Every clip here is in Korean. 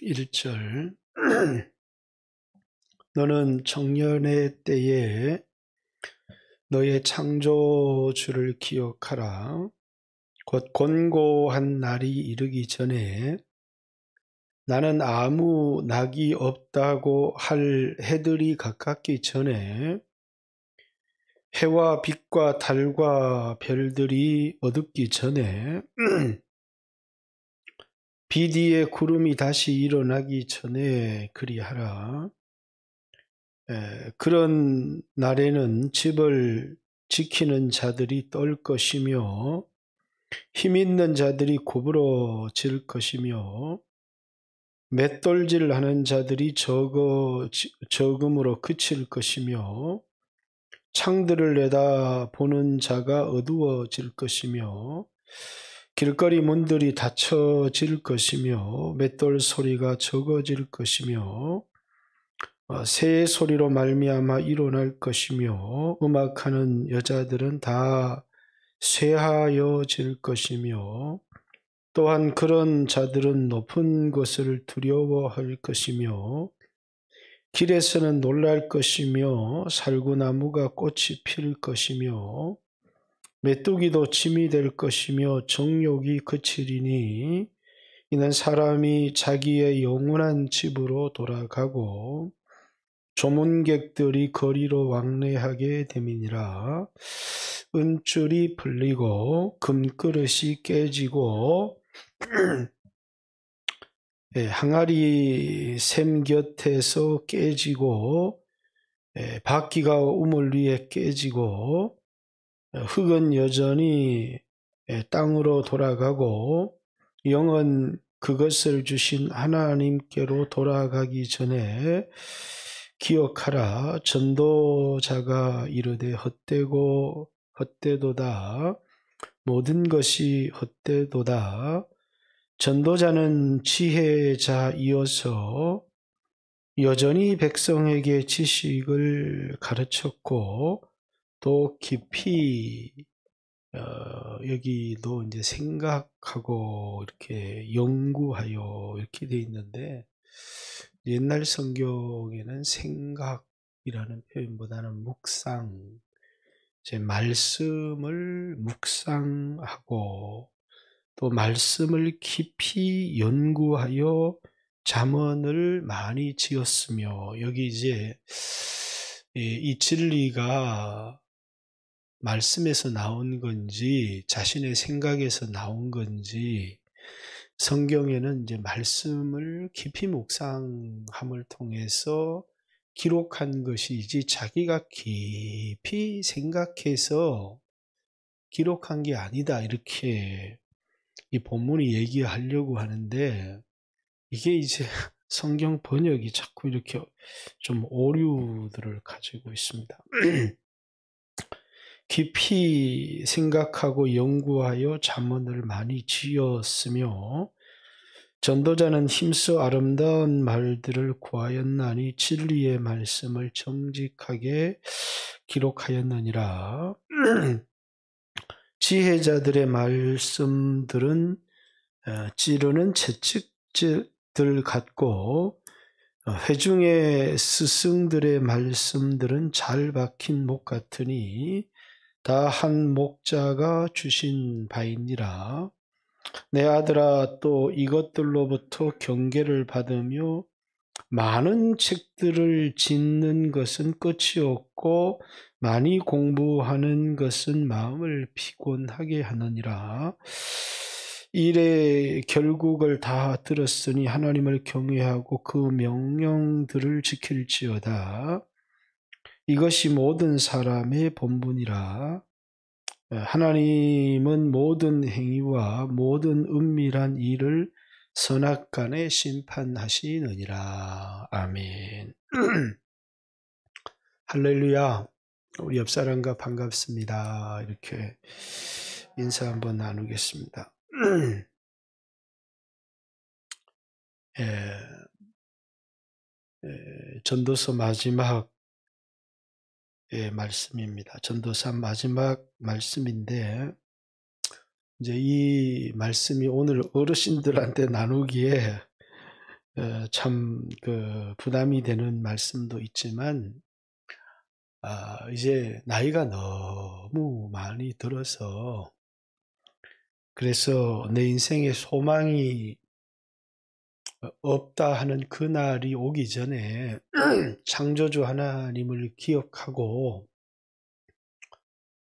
1절 너는 청년의 때에 너의 창조주를 기억하라. 곧 곤고한 날이 이르기 전에 나는 아무 낙이 없다고 할 해들이 가깝기 전에 해와 빛과 달과 별들이 어둡기 전에 빛 위에 구름이 다시 일어나기 전에 그리하라. 그런 날에는 집을 지키는 자들이 떨 것이며 힘 있는 자들이 구부러질 것이며 맷돌질 하는 자들이 적음으로 그칠 것이며 창들을 내다보는 자가 어두워질 것이며 길거리 문들이 닫혀질 것이며 맷돌 소리가 적어질 것이며 새 소리로 말미암아 일어날 것이며 음악하는 여자들은 다 쇠하여질 것이며 또한 그런 자들은 높은 것을 두려워할 것이며 길에서는 놀랄 것이며 살구나무가 꽃이 필 것이며 메뚜기도 짐이 될 것이며 정욕이 그치리니 이는 사람이 자기의 영원한 집으로 돌아가고 조문객들이 거리로 왕래하게 됨이니라. 은줄이 풀리고 금그릇이 깨지고 항아리 샘 곁에서 깨지고 바퀴가 우물 위에 깨지고 흙은 여전히 땅으로 돌아가고 영은 그것을 주신 하나님께로 돌아가기 전에 기억하라. 전도자가 이르되 헛되도다. 모든 것이 헛되도다. 전도자는 지혜자이어서 여전히 백성에게 지식을 가르쳤고 또 깊이 여기도 이제 생각하고 이렇게 연구하여 이렇게 돼 있는데 옛날 성경에는 생각이라는 표현보다는 묵상, 제 말씀을 묵상하고 또 말씀을 깊이 연구하여 잠언을 많이 지었으며 여기 이제 이 진리가 말씀에서 나온 건지 자신의 생각에서 나온 건지 성경에는 이제 말씀을 깊이 묵상함을 통해서 기록한 것이지 자기가 깊이 생각해서 기록한 게 아니다 이렇게 이 본문이 얘기하려고 하는데 이게 이제 성경 번역이 자꾸 이렇게 좀 오류들을 가지고 있습니다. 깊이 생각하고 연구하여 잠언을 많이 지었으며 전도자는 힘써 아름다운 말들을 구하였나니 진리의 말씀을 정직하게 기록하였느니라. 지혜자들의 말씀들은 찌르는 채찍들 같고 회중의 스승들의 말씀들은 잘 박힌 목 같으니 다 한 목자가 주신 바이니라. 내 아들아, 또 이것들로부터 경계를 받으며 많은 책들을 짓는 것은 끝이 없고 많이 공부하는 것은 마음을 피곤하게 하느니라. 일의 결국을 다 들었으니 하나님을 경외하고 그 명령들을 지킬지어다. 이것이 모든 사람의 본분이라. 하나님은 모든 행위와 모든 은밀한 일을 선악간에 심판하시느니라. 아멘. 할렐루야. 우리 옆 사람과 반갑습니다. 이렇게 인사 한번 나누겠습니다. 전도서 마지막 말씀입니다. 전도서 마지막 말씀인데 이제 이 말씀이 오늘 어르신들한테 나누기에 참 부담이 되는 말씀도 있지만 이제 나이가 너무 많이 들어서 그래서 내 인생에 소망이 없다 하는 그날이 오기 전에 창조주 하나님을 기억하고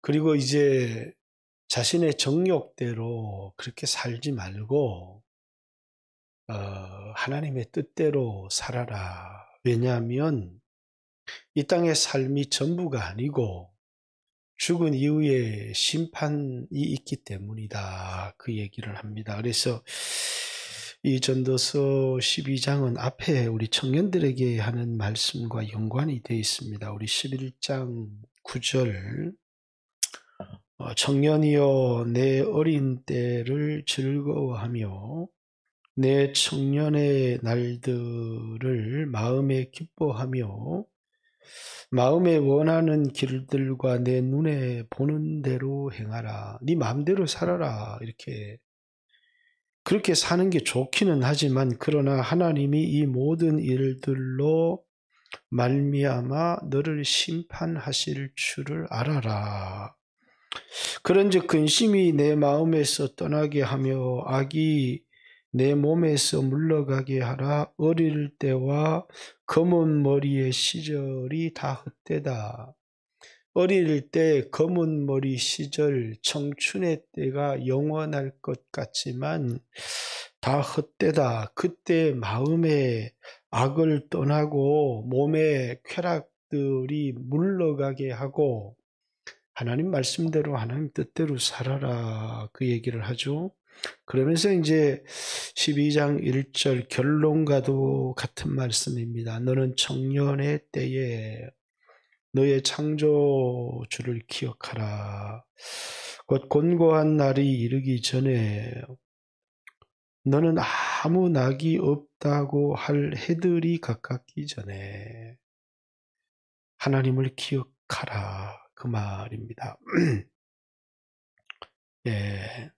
그리고 이제 자신의 정욕대로 그렇게 살지 말고 하나님의 뜻대로 살아라. 왜냐하면 이 땅의 삶이 전부가 아니고 죽은 이후에 심판이 있기 때문이다. 그 얘기를 합니다. 그래서 이 전도서 12장은 앞에 우리 청년들에게 하는 말씀과 연관이 되어 있습니다. 우리 11장 9절 청년이여 내 어린 때를 즐거워하며 내 청년의 날들을 마음에 기뻐하며 마음에 원하는 길들과 내 눈에 보는 대로 행하라. 네 마음대로 살아라. 이렇게 그렇게 사는 게 좋기는 하지만 그러나 하나님이 이 모든 일들로 말미암아 너를 심판하실 줄을 알아라. 그런즉 근심이 내 마음에서 떠나게 하며 악이 내 몸에서 물러가게 하라. 어릴 때와 검은 머리의 시절이 다 헛되다. 어릴 때 검은 머리 시절 청춘의 때가 영원할 것 같지만 다 헛되다. 그때 마음에 악을 떠나고 몸의 쾌락들이 물러가게 하고 하나님 말씀대로 하나님 뜻대로 살아라. 그 얘기를 하죠. 그러면서 이제 12장 1절 결론과도 같은 말씀입니다. 너는 청년의 때에 너의 창조주를 기억하라. 곧 곤고한 날이 이르기 전에 너는 아무 낙이 없다고 할 해들이 가깝기 전에 하나님을 기억하라. 그 말입니다. 예.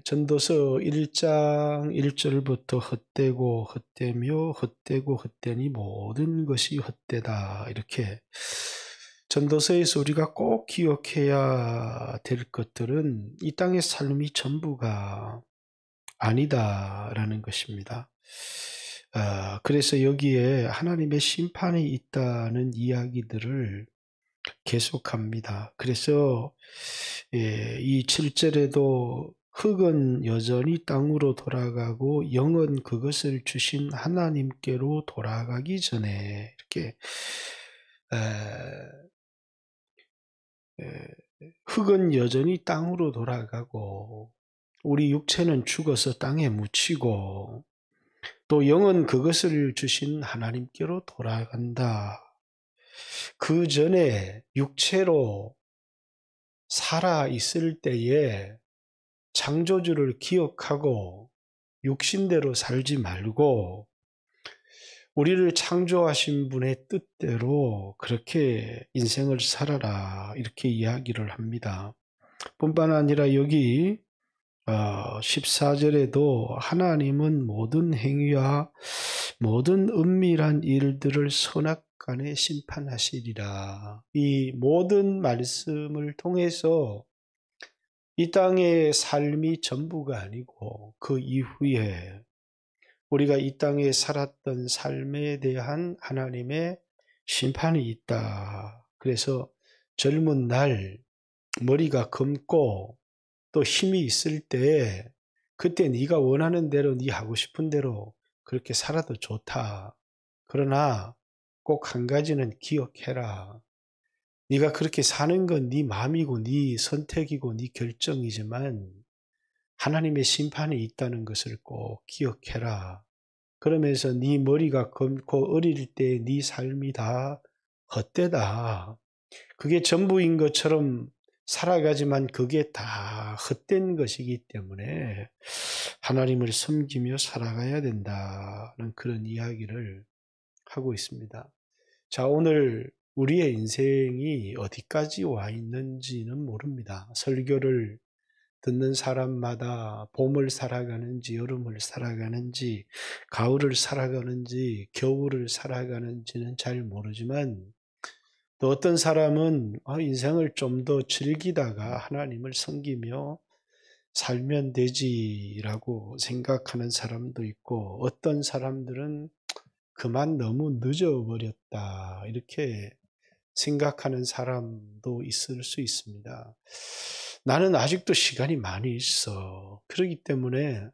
전도서 1장 1절부터 헛되고 헛되며 헛되고 헛되니 모든 것이 헛되다. 이렇게 전도서에서 우리가 꼭 기억해야 될 것들은 이 땅의 삶이 전부가 아니다라는 것입니다. 그래서 여기에 하나님의 심판이 있다는 이야기들을 계속합니다. 그래서 이 7절에도 흙은 여전히 땅으로 돌아가고 영은 그것을 주신 하나님께로 돌아가기 전에 이렇게 흙은 여전히 땅으로 돌아가고 우리 육체는 죽어서 땅에 묻히고 또 영은 그것을 주신 하나님께로 돌아간다. 그 전에 육체로 살아 있을 때에 창조주를 기억하고 육신대로 살지 말고 우리를 창조하신 분의 뜻대로 그렇게 인생을 살아라. 이렇게 이야기를 합니다. 뿐만 아니라 여기 14절에도 하나님은 모든 행위와 모든 은밀한 일들을 선악간에 심판하시리라. 이 모든 말씀을 통해서 이 땅의 삶이 전부가 아니고 그 이후에 우리가 이 땅에 살았던 삶에 대한 하나님의 심판이 있다. 그래서 젊은 날 머리가 검고 또 힘이 있을 때 그때 네가 원하는 대로 네 하고 싶은 대로 그렇게 살아도 좋다. 그러나 꼭 한 가지는 기억해라. 네가 그렇게 사는 건 네 마음이고 네 선택이고 네 결정이지만 하나님의 심판이 있다는 것을 꼭 기억해라. 그러면서 네 머리가 검고 어릴 때 네 삶이 다 헛되다. 그게 전부인 것처럼 살아가지만 그게 다 헛된 것이기 때문에 하나님을 섬기며 살아가야 된다는 그런 이야기를 하고 있습니다. 자, 오늘 우리의 인생이 어디까지 와 있는지는 모릅니다. 설교를 듣는 사람마다 봄을 살아가는지 여름을 살아가는지 가을을 살아가는지 겨울을 살아가는지는 잘 모르지만 또 어떤 사람은 인생을 좀 더 즐기다가 하나님을 섬기며 살면 되지라고 생각하는 사람도 있고 어떤 사람들은 그만 너무 늦어버렸다 이렇게 생각하는 사람도 있을 수 있습니다. 나는 아직도 시간이 많이 있어. 그렇기 때문에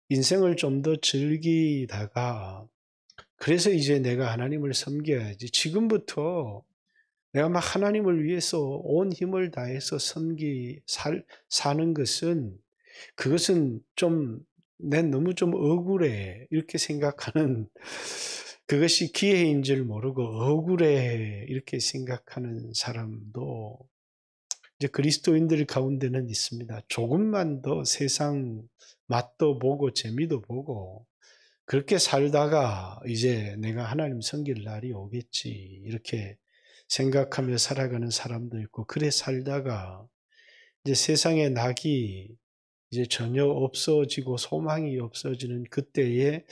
인생을 좀 더 즐기다가 그래서 이제 내가 하나님을 섬겨야지. 지금부터 내가 막 하나님을 위해서 온 힘을 다해서 사는 것은 그것은 좀 난 너무 좀 억울해 이렇게 생각하는 그것이 기회인 줄 모르고 억울해 이렇게 생각하는 사람도 이제 그리스도인들 가운데는 있습니다. 조금만 더 세상 맛도 보고 재미도 보고 그렇게 살다가 이제 내가 하나님 섬길 날이 오겠지 이렇게 생각하며 살아가는 사람도 있고 그래 살다가 이제 세상의 낙이 이제 전혀 없어지고 소망이 없어지는 그때에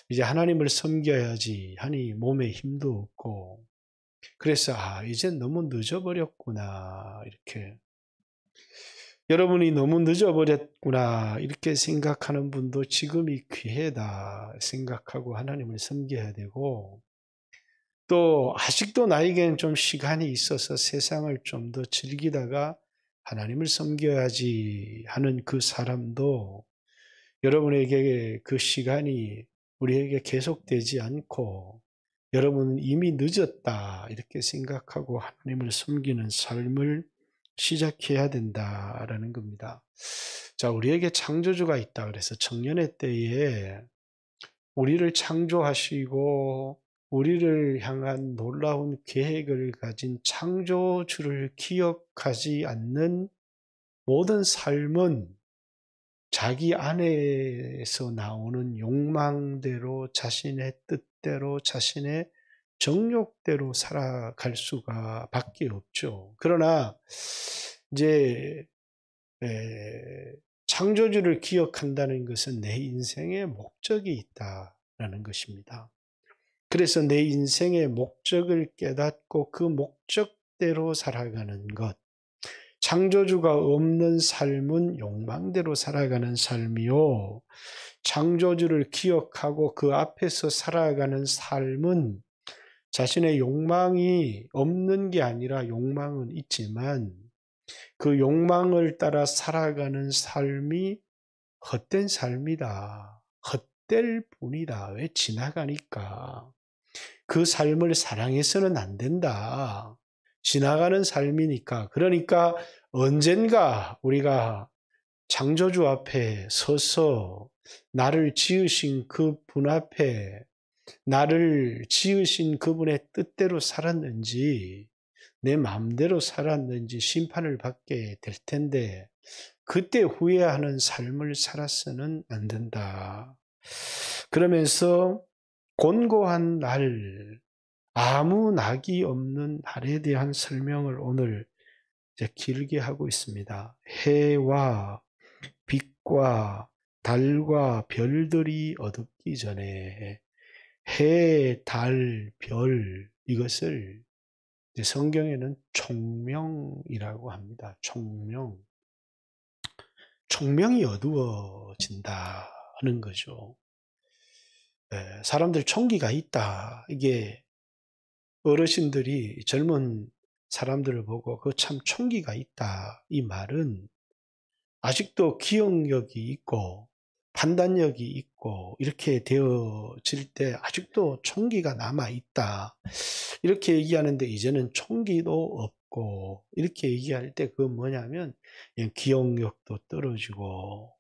이제 하나님을 섬겨야지 하니 몸에 힘도 없고 그래서 이제 너무 늦어버렸구나 이렇게 여러분이 너무 늦어버렸구나 이렇게 생각하는 분도 지금이 기회다 생각하고 하나님을 섬겨야 되고 또 아직도 나에게는 좀 시간이 있어서 세상을 좀 더 즐기다가 하나님을 섬겨야지 하는 그 사람도 여러분에게 그 시간이 우리에게 계속되지 않고 여러분은 이미 늦었다 이렇게 생각하고 하나님을 섬기는 삶을 시작해야 된다라는 겁니다. 자, 우리에게 창조주가 있다 그래서 청년의 때에 우리를 창조하시고 우리를 향한 놀라운 계획을 가진 창조주를 기억하지 않는 모든 삶은 자기 안에서 나오는 욕망대로 자신의 뜻대로 자신의 정욕대로 살아갈 수가 밖에 없죠. 그러나 이제 창조주를 기억한다는 것은 내 인생의 목적이 있다라는 것입니다. 그래서 내 인생의 목적을 깨닫고 그 목적대로 살아가는 것. 창조주가 없는 삶은 욕망대로 살아가는 삶이요. 창조주를 기억하고 그 앞에서 살아가는 삶은 자신의 욕망이 없는 게 아니라 욕망은 있지만 그 욕망을 따라 살아가는 삶이 헛된 삶이다. 헛될 뿐이다. 왜 지나가니까. 그 삶을 사랑해서는 안 된다. 지나가는 삶이니까. 그러니까 언젠가 우리가 창조주 앞에 서서 나를 지으신 그 분 앞에 나를 지으신 그분의 뜻대로 살았는지 내 마음대로 살았는지 심판을 받게 될 텐데 그때 후회하는 삶을 살아서는 안 된다. 그러면서 곤고한 날, 아무 낙이 없는 날에 대한 설명을 오늘 이제 길게 하고 있습니다. 해와 빛과 달과 별들이 어둡기 전에 해, 달, 별 이것을 이제 성경에는 총명이라고 합니다. 총명. 총명이 어두워진다 하는 거죠. 사람들 총기가 있다. 이게 어르신들이 젊은 사람들을 보고 그 참 총기가 있다. 이 말은 아직도 기억력이 있고 판단력이 있고 이렇게 되어질 때 아직도 총기가 남아있다. 이렇게 얘기하는데 이제는 총기도 없고 이렇게 얘기할 때 그건 뭐냐면 그냥 기억력도 떨어지고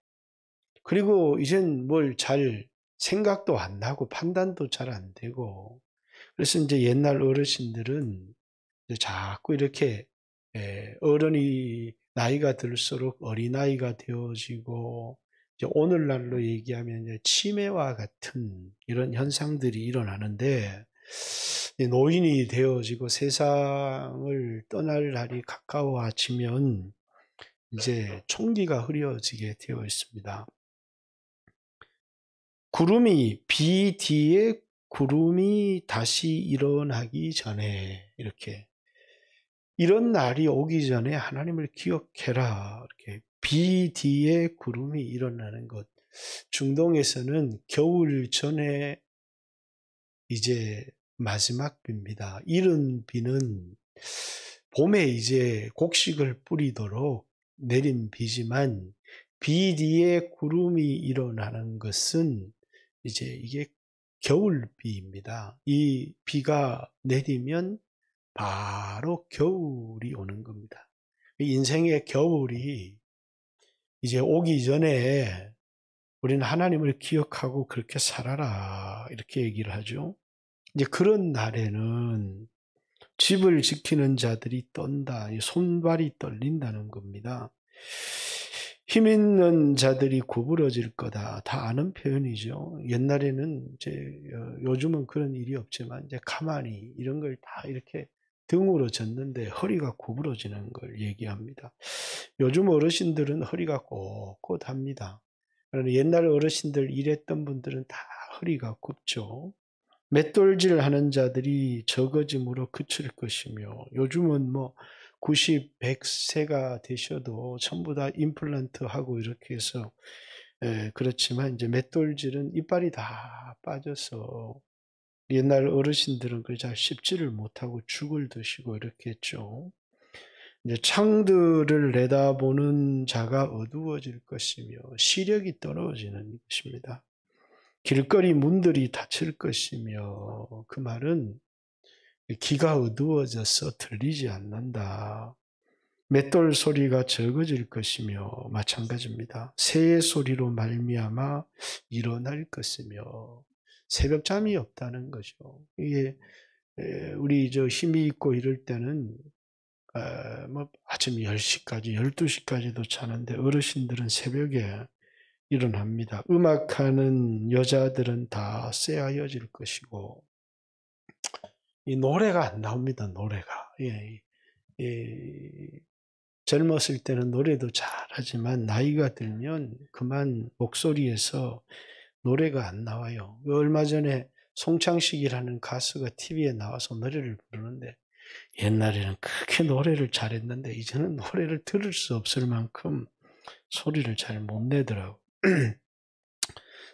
그리고 이젠 뭘 잘 생각도 안 나고 판단도 잘 안 되고 그래서 이제 옛날 어르신들은 이제 자꾸 이렇게 어른이 나이가 들수록 어린아이가 되어지고 이제 오늘날로 얘기하면 이제 치매와 같은 이런 현상들이 일어나는데 노인이 되어지고 세상을 떠날 날이 가까워지면 이제 총기가 흐려지게 되어 있습니다. 구름이 비 뒤에 구름이 다시 일어나기 전에 이렇게 이런 날이 오기 전에 하나님을 기억해라. 이렇게 비 뒤에 구름이 일어나는 것. 중동에서는 겨울 전에 이제 마지막 비입니다. 이른 비는 봄에 이제 곡식을 뿌리도록 내린 비지만 비 뒤에 구름이 일어나는 것은 이제 이게 겨울비입니다. 이 비가 내리면 바로 겨울이 오는 겁니다. 인생의 겨울이 이제 오기 전에 우리는 하나님을 기억하고 그렇게 살아라 이렇게 얘기를 하죠. 이제 그런 날에는 집을 지키는 자들이 떤다. 손발이 떨린다는 겁니다. 힘 있는 자들이 구부러질 거다. 다 아는 표현이죠. 옛날에는 요즘은 그런 일이 없지만 이제 가만히 이런 걸 다 이렇게 등으로 졌는데 허리가 구부러지는 걸 얘기합니다. 요즘 어르신들은 허리가 꼿꼿합니다. 그러나 옛날 어르신들 일했던 분들은 다 허리가 굽죠. 맷돌질 하는 자들이 적어짐으로 그칠 것이며 요즘은 90, 100세가 되셔도 전부 다 임플란트 하고 이렇게 해서 그렇지만 이제 맷돌질은 이빨이 다 빠져서 옛날 어르신들은 그걸 잘 씹지를 못하고 죽을 드시고 이렇게 했죠. 이제 창들을 내다보는 자가 어두워질 것이며 시력이 떨어지는 것입니다. 길거리 문들이 닫힐 것이며 그 말은 귀가 어두워져서 들리지 않는다. 맷돌 소리가 적어질 것이며 마찬가지입니다. 새의 소리로 말미암아 일어날 것이며 새벽잠이 없다는 거죠. 이게 우리 힘이 있고 이럴 때는 아침 10시까지 12시까지도 자는데 어르신들은 새벽에 일어납니다. 음악하는 여자들은 다 쇠하여질 것이고 이 노래가 안 나옵니다. 노래가. 젊었을 때는 노래도 잘하지만 나이가 들면 그만 목소리에서 노래가 안 나와요. 얼마 전에 송창식이라는 가수가 TV에 나와서 노래를 부르는데 옛날에는 그렇게 노래를 잘했는데 이제는 노래를 들을 수 없을 만큼 소리를 잘 못 내더라고요.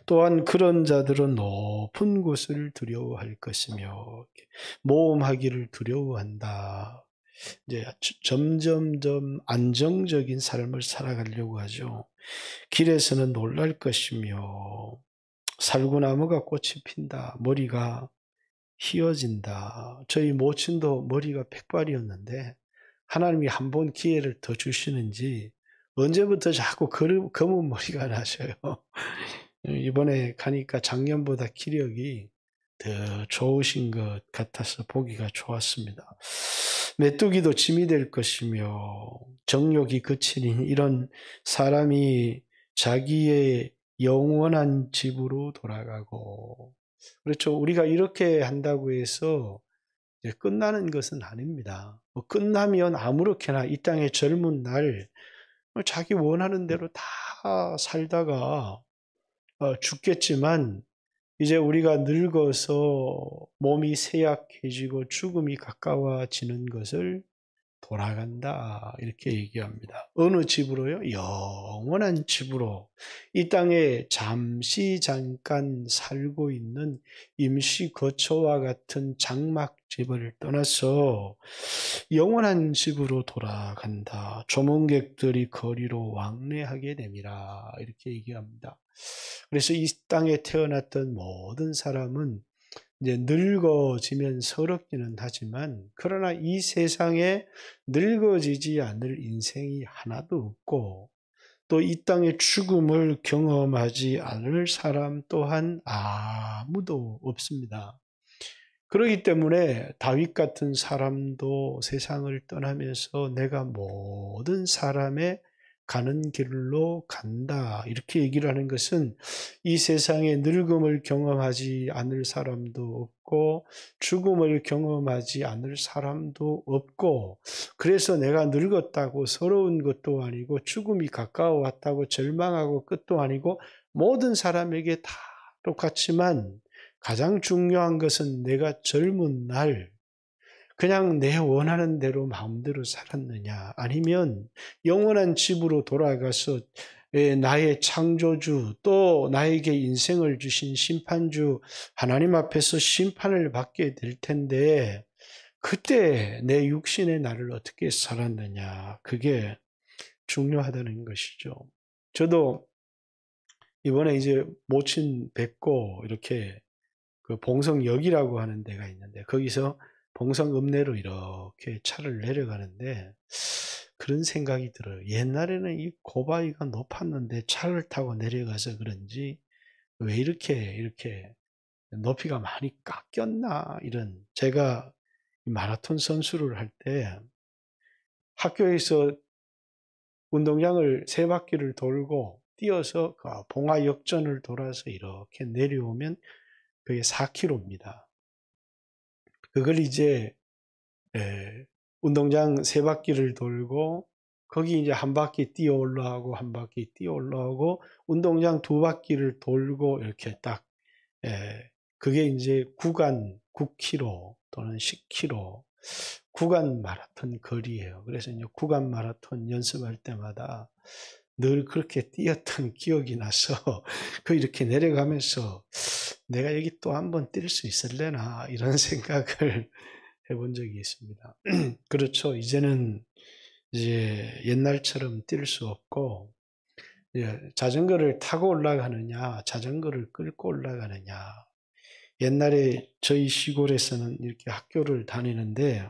또한 그런 자들은 높은 곳을 두려워할 것이며 모험하기를 두려워한다. 이제 점점점 안정적인 삶을 살아가려고 하죠. 길에서는 놀랄 것이며 살구나무가 꽃이 핀다. 머리가 휘어진다. 저희 모친도 머리가 백발이었는데 하나님이 한 번 기회를 더 주시는지 언제부터 자꾸 검은 머리가 나셔요. 이번에 가니까 작년보다 기력이 더 좋으신 것 같아서 보기가 좋았습니다. 메뚜기도 짐이 될 것이며 정욕이 그치니 이런 사람이 자기의 영원한 집으로 돌아가고 그렇죠. 우리가 이렇게 한다고 해서 끝나는 것은 아닙니다. 끝나면 아무렇게나 이 땅의 젊은 날 자기 원하는 대로 다 살다가 죽겠지만 이제 우리가 늙어서 몸이 쇠약해지고 죽음이 가까워지는 것을 돌아간다 이렇게 얘기합니다. 어느 집으로요? 영원한 집으로. 이 땅에 잠시 잠깐 살고 있는 임시 거처와 같은 장막집을 떠나서 영원한 집으로 돌아간다. 조문객들이 거리로 왕래하게 됨이라 이렇게 얘기합니다. 그래서 이 땅에 태어났던 모든 사람은 이제 늙어지면 서럽기는 하지만 그러나 이 세상에 늙어지지 않을 인생이 하나도 없고 또 이 땅의 죽음을 경험하지 않을 사람 또한 아무도 없습니다. 그렇기 때문에 다윗 같은 사람도 세상을 떠나면서 내가 모든 사람의 가는 길로 간다. 이렇게 얘기를 하는 것은 이 세상에 늙음을 경험하지 않을 사람도 없고 죽음을 경험하지 않을 사람도 없고 그래서 내가 늙었다고 서러운 것도 아니고 죽음이 가까워 왔다고 절망하고 끝도 아니고 모든 사람에게 다 똑같지만 가장 중요한 것은 내가 젊은 날 그냥 내 원하는 대로 마음대로 살았느냐 아니면 영원한 집으로 돌아가서 나의 창조주 또 나에게 인생을 주신 심판주 하나님 앞에서 심판을 받게 될 텐데 그때 내 육신의 날을 어떻게 살았느냐 그게 중요하다는 것이죠. 저도 이번에 이제 모친 뵙고 이렇게 그 봉성역이라고 하는 데가 있는데 거기서 봉성읍내로 이렇게 차를 내려가는데 그런 생각이 들어요. 옛날에는 이 고바위가 높았는데 차를 타고 내려가서 그런지 왜 이렇게 높이가 많이 깎였나 이런 제가 마라톤 선수를 할 때 학교에서 운동장을 세 바퀴를 돌고 뛰어서 그 봉화역전을 돌아서 이렇게 내려오면 그게 4km입니다. 그걸 이제 운동장 세 바퀴를 돌고 거기 이제 한 바퀴 뛰어 올라가고 한 바퀴 뛰어 올라가고 운동장 두 바퀴를 돌고 이렇게 딱 그게 이제 구간 9km 또는 10km 구간 마라톤 거리예요. 그래서 이제 구간 마라톤 연습할 때마다 늘 그렇게 뛰었던 기억이 나서 그 이렇게 내려가면서 내가 여기 또 한번 뛸 수 있을래나 이런 생각을 해본 적이 있습니다. 그렇죠. 이제는 이제 옛날처럼 뛸 수 없고 자전거를 타고 올라가느냐, 자전거를 끌고 올라가느냐. 옛날에 저희 시골에서는 이렇게 학교를 다니는데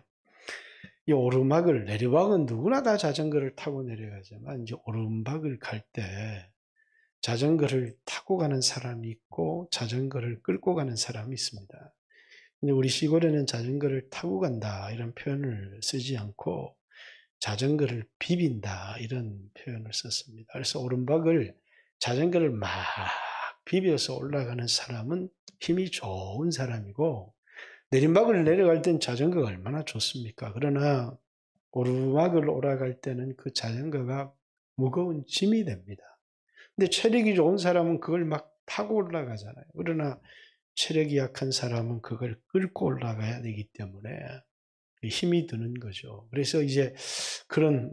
이 오르막을 내리막은 누구나 다 자전거를 타고 내려가지만 이제 오르막을 갈 때 자전거를 타고 가는 사람이 있고 자전거를 끌고 가는 사람이 있습니다. 근데 우리 시골에는 자전거를 타고 간다 이런 표현을 쓰지 않고 자전거를 비빈다 이런 표현을 썼습니다. 그래서 오르막을 자전거를 막 비벼서 올라가는 사람은 힘이 좋은 사람이고 내리막을 내려갈 땐 자전거가 얼마나 좋습니까? 그러나 오르막을 올라갈 때는 그 자전거가 무거운 짐이 됩니다. 근데 체력이 좋은 사람은 그걸 막 타고 올라가잖아요. 그러나 체력이 약한 사람은 그걸 끌고 올라가야 되기 때문에 힘이 드는 거죠. 그래서 이제 그런,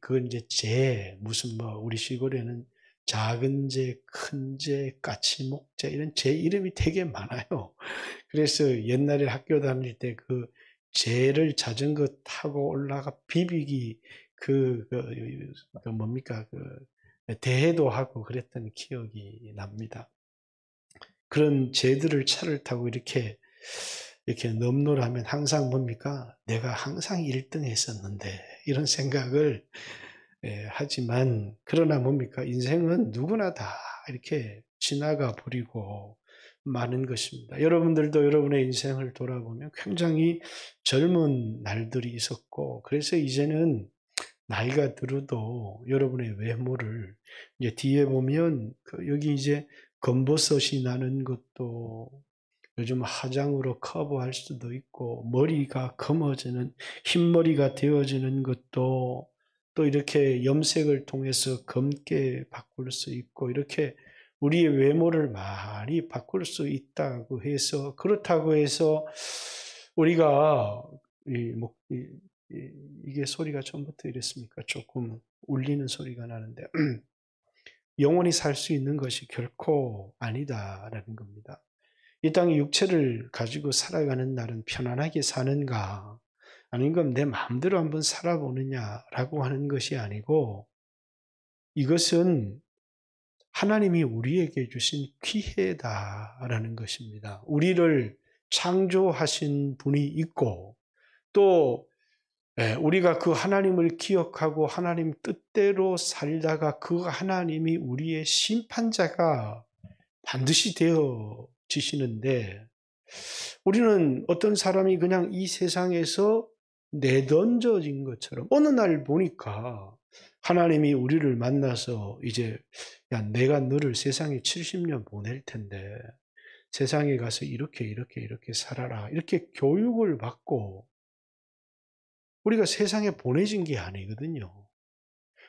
그건 이제 무슨 우리 시골에는 작은 재, 큰 재, 까치목재, 이런 재 이름이 되게 많아요. 그래서 옛날에 학교 다닐 때 그 재를 자전거 타고 올라가 비비기, 뭡니까, 대회도 하고 그랬던 기억이 납니다. 그런 재들을 차를 타고 이렇게 넘노라면 항상 뭡니까? 내가 항상 1등 했었는데, 이런 생각을 하지만, 그러나 뭡니까? 인생은 누구나 다 이렇게 지나가 버리고 많은 것입니다. 여러분들도 여러분의 인생을 돌아보면 굉장히 젊은 날들이 있었고, 그래서 이제는 나이가 들어도 여러분의 외모를 이제 뒤에 보면 여기 이제 검버섯이 나는 것도 요즘 화장으로 커버할 수도 있고 머리가 검어지는 흰머리가 되어지는 것도 또 이렇게 염색을 통해서 검게 바꿀 수 있고 이렇게 우리의 외모를 많이 바꿀 수 있다고 해서 그렇다고 해서 우리가 이게 소리가 처음부터 이랬습니까? 조금 울리는 소리가 나는데 영원히 살 수 있는 것이 결코 아니다라는 겁니다. 이 땅의 육체를 가지고 살아가는 날은 편안하게 사는가 아닌가 내 마음대로 한번 살아보느냐라고 하는 것이 아니고 이것은 하나님이 우리에게 주신 기회다라는 것입니다. 우리를 창조하신 분이 있고 또 우리가 그 하나님을 기억하고 하나님 뜻대로 살다가 그 하나님이 우리의 심판자가 반드시 되어지시는데 우리는 어떤 사람이 그냥 이 세상에서 내던져진 것처럼 어느 날 보니까 하나님이 우리를 만나서 이제 야, 내가 너를 세상에 70년 보낼 텐데 세상에 가서 이렇게 살아라. 이렇게 교육을 받고 우리가 세상에 보내진 게 아니거든요.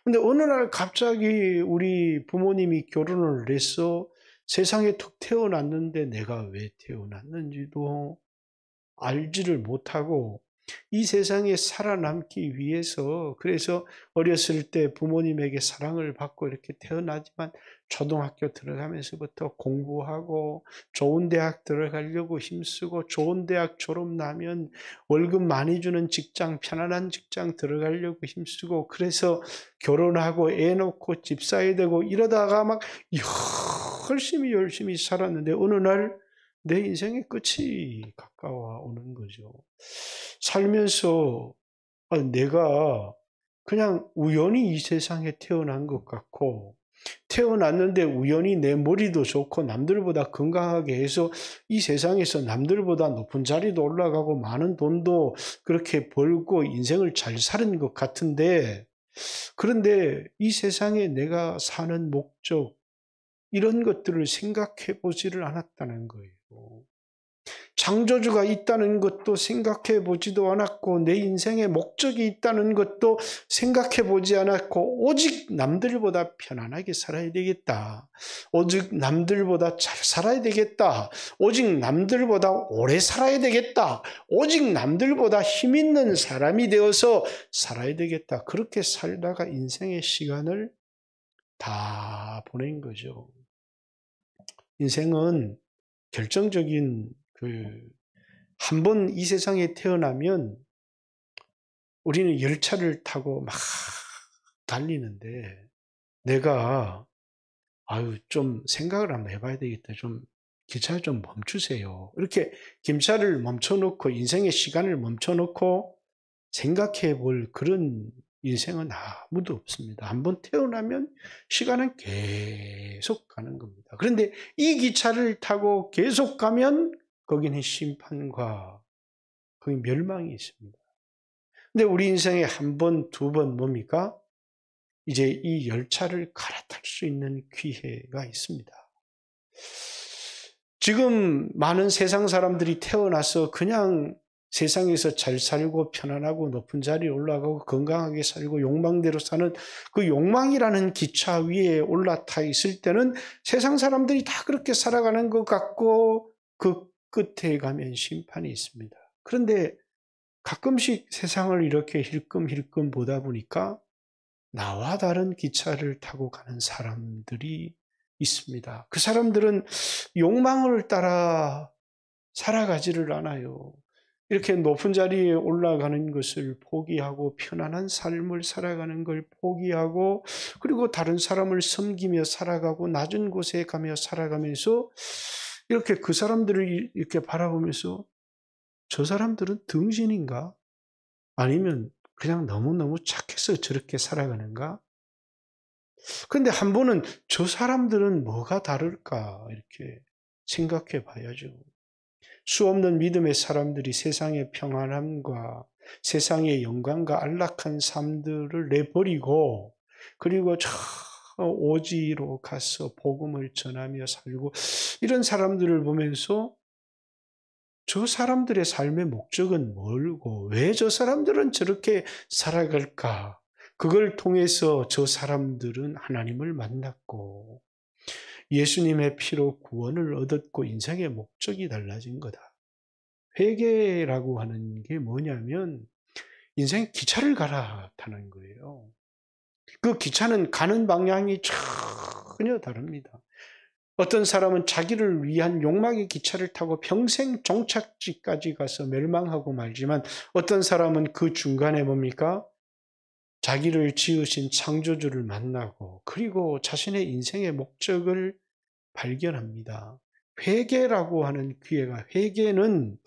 근데 어느 날 갑자기 우리 부모님이 결혼을 해서 세상에 툭 태어났는데 내가 왜 태어났는지도 알지를 못하고 이 세상에 살아남기 위해서 그래서 어렸을 때 부모님에게 사랑을 받고 이렇게 태어나지만 초등학교 들어가면서부터 공부하고 좋은 대학 들어가려고 힘쓰고 좋은 대학 졸업 나면 월급 많이 주는 직장, 편안한 직장 들어가려고 힘쓰고 그래서 결혼하고 애 놓고 집 사야 되고 이러다가 막 열심히 살았는데 어느 날 내 인생의 끝이 가까워 오는 거죠. 살면서 내가 그냥 우연히 이 세상에 태어난 것 같고 태어났는데 우연히 내 머리도 좋고 남들보다 건강하게 해서 이 세상에서 남들보다 높은 자리도 올라가고 많은 돈도 그렇게 벌고 인생을 잘 사는 것 같은데 그런데 이 세상에 내가 사는 목적 이런 것들을 생각해 보지를 않았다는 거예요. 창조주가 있다는 것도 생각해 보지도 않았고 내 인생의 목적이 있다는 것도 생각해 보지 않았고 오직 남들보다 편안하게 살아야 되겠다. 오직 남들보다 잘 살아야 되겠다. 오직 남들보다 오래 살아야 되겠다. 오직 남들보다 힘 있는 사람이 되어서 살아야 되겠다. 그렇게 살다가 인생의 시간을 다 보낸 거죠. 인생은 결정적인 한 번 이 세상에 태어나면 우리는 열차를 타고 막 달리는데 내가 좀 생각을 한번 해봐야 되겠다. 좀 기차를 좀 멈추세요. 이렇게 김차를 멈춰놓고 인생의 시간을 멈춰놓고 생각해 볼 그런 인생은 아무도 없습니다. 한 번 태어나면 시간은 계속 가는 겁니다. 그런데 이 기차를 타고 계속 가면 거기는 심판과 거기 멸망이 있습니다. 근데 우리 인생에 한 번, 두 번 뭡니까? 이제 이 열차를 갈아탈 수 있는 기회가 있습니다. 지금 많은 세상 사람들이 태어나서 그냥 세상에서 잘 살고 편안하고 높은 자리에 올라가고 건강하게 살고 욕망대로 사는 그 욕망이라는 기차 위에 올라타 있을 때는 세상 사람들이 다 그렇게 살아가는 것 같고 그 끝에 가면 심판이 있습니다. 그런데 가끔씩 세상을 이렇게 힐끔힐끔 보다 보니까 나와 다른 기차를 타고 가는 사람들이 있습니다. 그 사람들은 욕망을 따라 살아가지를 않아요. 이렇게 높은 자리에 올라가는 것을 포기하고 편안한 삶을 살아가는 걸 포기하고 그리고 다른 사람을 섬기며 살아가고 낮은 곳에 가며 살아가면서 이렇게 그 사람들을 이렇게 바라보면서 저 사람들은 등신인가? 아니면 그냥 너무너무 착해서 저렇게 살아가는가? 근데 한 번은 저 사람들은 뭐가 다를까? 이렇게 생각해 봐야죠. 수없는 믿음의 사람들이 세상의 평안함과 세상의 영광과 안락한 삶들을 내버리고 그리고 저 오지로 가서 복음을 전하며 살고 이런 사람들을 보면서 저 사람들의 삶의 목적은 뭘고 왜 저 사람들은 저렇게 살아갈까? 그걸 통해서 저 사람들은 하나님을 만났고 예수님의 피로 구원을 얻었고 인생의 목적이 달라진 거다. 회개라고 하는 게 뭐냐면 인생 기차를 갈아타는 거예요. 그 기차는 가는 방향이 전혀 다릅니다. 어떤 사람은 자기를 위한 욕망의 기차를 타고 평생 종착지까지 가서 멸망하고 말지만 어떤 사람은 그 중간에 뭡니까? 자기를 지으신 창조주를 만나고 그리고 자신의 인생의 목적을 발견합니다. 회개라고 하는 기회가 회개는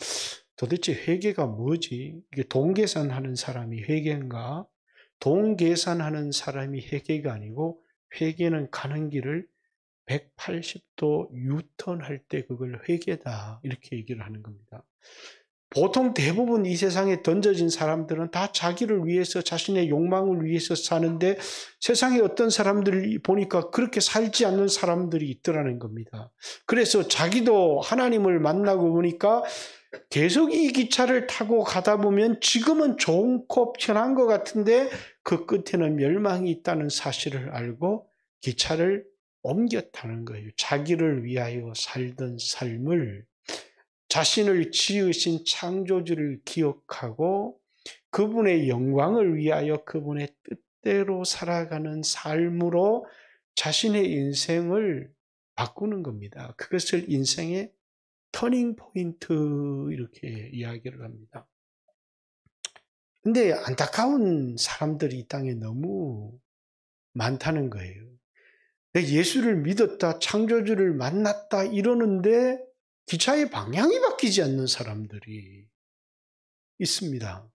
도대체 회개가 뭐지? 이게 돈 계산하는 사람이 회개인가? 돈 계산하는 사람이 회개가 아니고 회개는 가는 길을 180도 유턴할 때 그걸 회개다 이렇게 얘기를 하는 겁니다. 보통 대부분 이 세상에 던져진 사람들은 다 자기를 위해서 자신의 욕망을 위해서 사는데 세상에 어떤 사람들을 보니까 그렇게 살지 않는 사람들이 있더라는 겁니다. 그래서 자기도 하나님을 만나고 보니까 계속 이 기차를 타고 가다 보면 지금은 좋고 편한 것 같은데 그 끝에는 멸망이 있다는 사실을 알고 기차를 옮겨 타는 거예요. 자기를 위하여 살던 삶을 자신을 지으신 창조주를 기억하고 그분의 영광을 위하여 그분의 뜻대로 살아가는 삶으로 자신의 인생을 바꾸는 겁니다. 그것을 인생의 터닝 포인트 이렇게 이야기를 합니다. 근데 안타까운 사람들이 이 땅에 너무 많다는 거예요. 예수를 믿었다, 창조주를 만났다 이러는데 기차의 방향이 바뀌지 않는 사람들이 있습니다.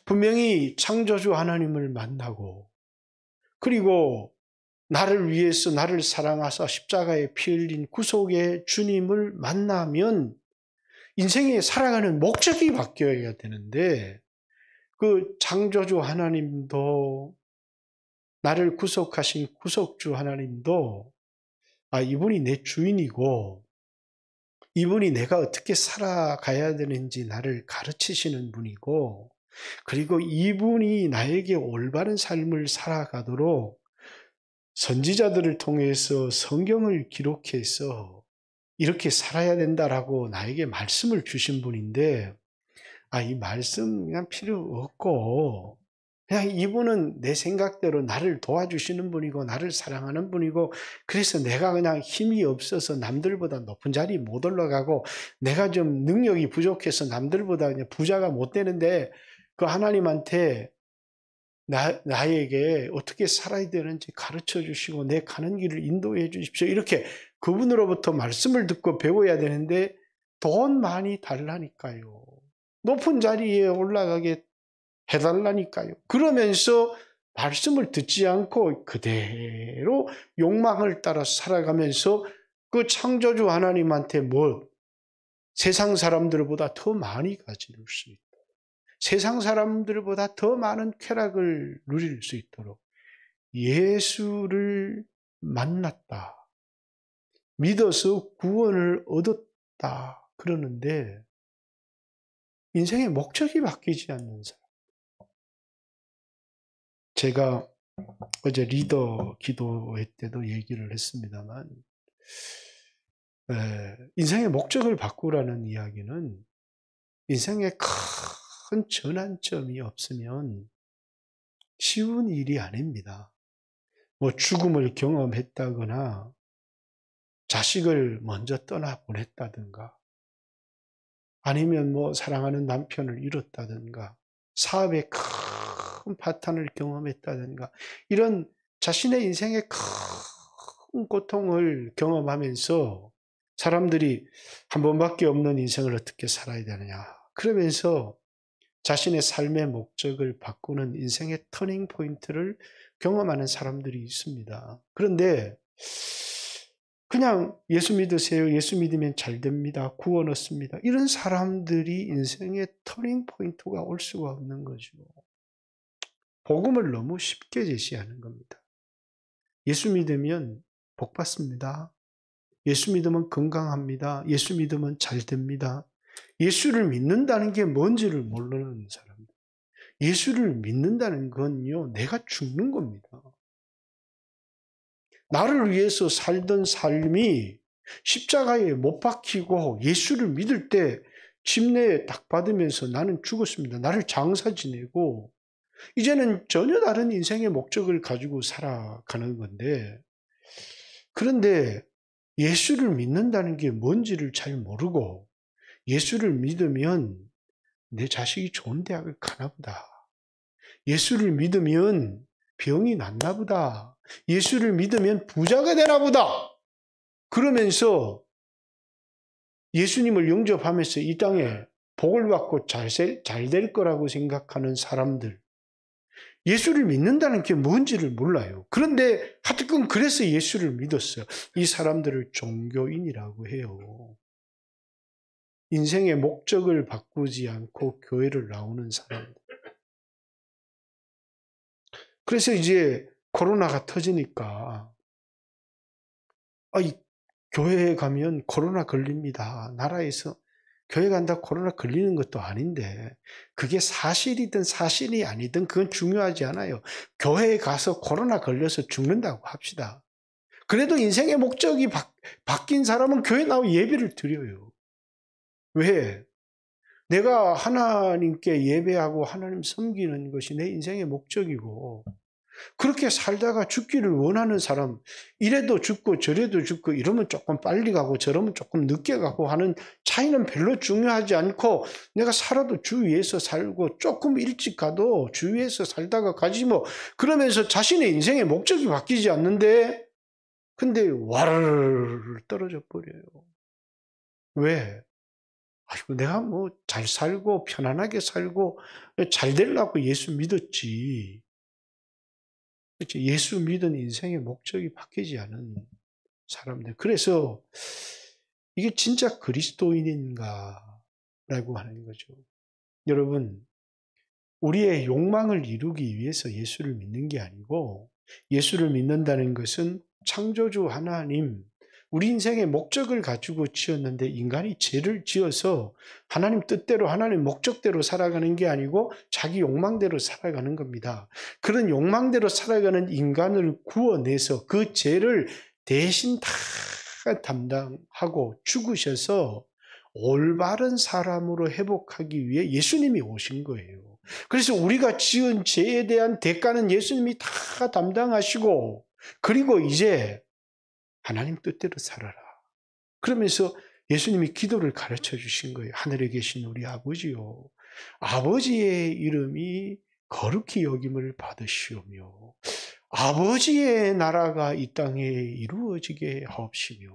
분명히 창조주 하나님을 만나고 그리고 나를 위해서 나를 사랑하사 십자가에 피 흘린 구속의 주님을 만나면 인생에 살아가는 목적이 바뀌어야 되는데 그 창조주 하나님도 나를 구속하신 구속주 하나님도 이분이 내 주인이고 이분이 내가 어떻게 살아가야 되는지 나를 가르치시는 분이고 그리고 이분이 나에게 올바른 삶을 살아가도록 선지자들을 통해서 성경을 기록해서 이렇게 살아야 된다라고 나에게 말씀을 주신 분인데 이 말씀 그냥 필요 없고 그냥 이분은 내 생각대로 나를 도와주시는 분이고 나를 사랑하는 분이고 그래서 내가 그냥 힘이 없어서 남들보다 높은 자리 못 올라가고 내가 좀 능력이 부족해서 남들보다 그냥 부자가 못 되는데 그 하나님한테 나에게 어떻게 살아야 되는지 가르쳐 주시고 내 가는 길을 인도해 주십시오. 이렇게 그분으로부터 말씀을 듣고 배워야 되는데 돈 많이 달라니까요. 높은 자리에 올라가게 해달라니까요. 그러면서 말씀을 듣지 않고 그대로 욕망을 따라 살아가면서 그 창조주 하나님한테 세상 사람들보다 더 많이 가질 수 있다. 세상 사람들보다 더 많은 쾌락을 누릴 수 있도록 예수를 만났다. 믿어서 구원을 얻었다. 그러는데 인생의 목적이 바뀌지 않는 사람. 제가 어제 리더 기도회 때도 얘기를 했습니다만 인생의 목적을 바꾸라는 이야기는 인생에 큰 전환점이 없으면 쉬운 일이 아닙니다. 죽음을 경험했다거나 자식을 먼저 떠나보냈다든가 아니면 사랑하는 남편을 잃었다든가 사업에 큰 파탄을 경험했다든가 이런 자신의 인생에 큰 고통을 경험하면서 사람들이 한 번밖에 없는 인생을 어떻게 살아야 되느냐 그러면서 자신의 삶의 목적을 바꾸는 인생의 터닝 포인트를 경험하는 사람들이 있습니다. 그런데 그냥 예수 믿으세요. 예수 믿으면 잘 됩니다. 구원 얻습니다. 이런 사람들이 인생의 터닝 포인트가 올 수가 없는 거죠. 복음을 너무 쉽게 제시하는 겁니다. 예수 믿으면 복 받습니다. 예수 믿으면 건강합니다. 예수 믿으면 잘 됩니다. 예수를 믿는다는 게 뭔지를 모르는 사람들. 예수를 믿는다는 건요, 내가 죽는 겁니다. 나를 위해서 살던 삶이 십자가에 못 박히고 예수를 믿을 때 침례에 딱 받으면서 나는 죽었습니다. 나를 장사 지내고 이제는 전혀 다른 인생의 목적을 가지고 살아가는 건데 그런데 예수를 믿는다는 게 뭔지를 잘 모르고 예수를 믿으면 내 자식이 좋은 대학을 가나 보다. 예수를 믿으면 병이 낫나 보다. 예수를 믿으면 부자가 되나 보다. 그러면서 예수님을 영접하면서 이 땅에 복을 받고 잘 될 거라고 생각하는 사람들. 예수를 믿는다는 게 뭔지를 몰라요. 그런데 하여튼 그래서 예수를 믿었어요. 이 사람들을 종교인이라고 해요. 인생의 목적을 바꾸지 않고 교회를 나오는 사람들. 그래서 이제 코로나가 터지니까 이 교회에 가면 코로나 걸립니다. 나라에서 교회 간다 코로나 걸리는 것도 아닌데 그게 사실이든 사실이 아니든 그건 중요하지 않아요. 교회에 가서 코로나 걸려서 죽는다고 합시다. 그래도 인생의 목적이 바뀐 사람은 교회 나와 예배를 드려요. 왜? 내가 하나님께 예배하고 하나님 섬기는 것이 내 인생의 목적이고 그렇게 살다가 죽기를 원하는 사람, 이래도 죽고 저래도 죽고 이러면 조금 빨리 가고 저러면 조금 늦게 가고 하는 차이는 별로 중요하지 않고 내가 살아도 주 위에서 살고 조금 일찍 가도 주 위에서 살다가 가지 뭐 그러면서 자신의 인생의 목적이 바뀌지 않는데 근데 와르르 떨어져 버려요. 왜? 아이고 내가 뭐 잘 살고 편안하게 살고 잘 되려고 예수 믿었지. 그렇죠. 예수 믿은 인생의 목적이 바뀌지 않은 사람들. 그래서 이게 진짜 그리스도인인가? 라고 하는 거죠. 여러분, 우리의 욕망을 이루기 위해서 예수를 믿는 게 아니고 예수를 믿는다는 것은 창조주 하나님, 우리 인생의 목적을 가지고 지었는데 인간이 죄를 지어서 하나님 뜻대로 하나님 목적대로 살아가는 게 아니고 자기 욕망대로 살아가는 겁니다. 그런 욕망대로 살아가는 인간을 구원해서 그 죄를 대신 다 담당하고 죽으셔서 올바른 사람으로 회복하기 위해 예수님이 오신 거예요. 그래서 우리가 지은 죄에 대한 대가는 예수님이 다 담당하시고 그리고 이제 하나님 뜻대로 살아라. 그러면서 예수님이 기도를 가르쳐 주신 거예요. 하늘에 계신 우리 아버지요. 아버지의 이름이 거룩히 여김을 받으시오며 아버지의 나라가 이 땅에 이루어지게 하옵시며